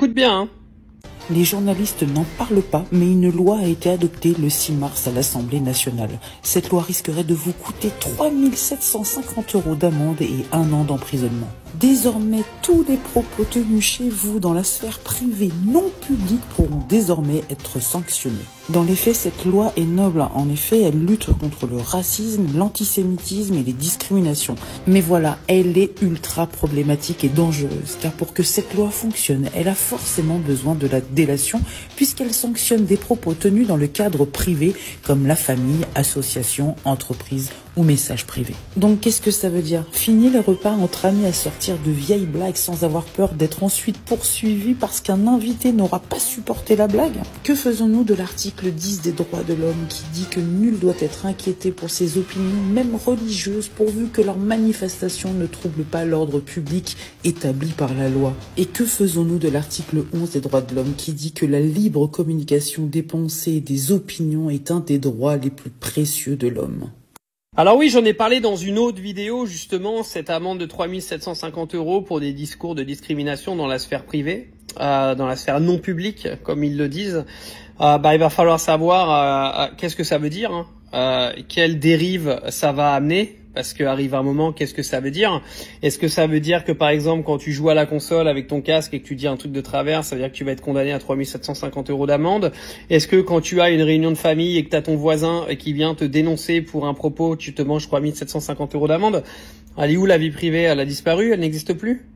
écoute bien, hein. Les journalistes n'en parlent pas, mais une loi a été adoptée le 6 mars à l'Assemblée nationale. Cette loi risquerait de vous coûter 3 750 € d'amende et 1 an d'emprisonnement. Désormais, tous les propos tenus chez vous dans la sphère privée non publique pourront désormais être sanctionnés. Dans les faits, cette loi est noble. En effet, elle lutte contre le racisme, l'antisémitisme et les discriminations. Mais voilà, elle est ultra problématique et dangereuse, car pour que cette loi fonctionne, elle a forcément besoin de la délation, puisqu'elle sanctionne des propos tenus dans le cadre privé, comme la famille, association, entreprise ou message privé. Donc qu'est-ce que ça veut dire? Fini les repas entre amis à sortir de vieilles blagues sans avoir peur d'être ensuite poursuivi parce qu'un invité n'aura pas supporté la blague? Que faisons-nous de l'article 10 des droits de l'homme qui dit que nul doit être inquiété pour ses opinions, même religieuses, pourvu que leurs manifestations ne troublent pas l'ordre public établi par la loi? Et que faisons-nous de l'article 11 des droits de l'homme qui dit que la libre communication des pensées et des opinions est un des droits les plus précieux de l'homme? Alors oui, j'en ai parlé dans une autre vidéo, justement, cette amende de 3 750 € pour des discours de discrimination dans la sphère privée, dans la sphère non publique, comme ils le disent. Il va falloir savoir qu'est-ce que ça veut dire, hein, quelle dérive ça va amener. Parce qu'arrive un moment, qu'est-ce que ça veut dire? Est-ce que ça veut dire que, par exemple, quand tu joues à la console avec ton casque et que tu dis un truc de travers, ça veut dire que tu vas être condamné à 3 750 € d'amende? Est-ce que quand tu as une réunion de famille et que tu as ton voisin qui vient te dénoncer pour un propos, tu te manges 3 750 € d'amende? Elle est où la vie privée? Elle a disparu? Elle n'existe plus?